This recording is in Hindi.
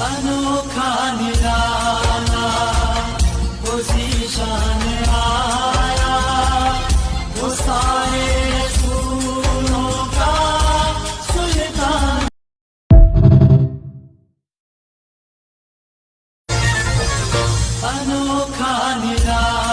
अनोखा निराला वो ज़ीशान आया, वो सारे रसूलों का सुल्तान। अनोखा निराला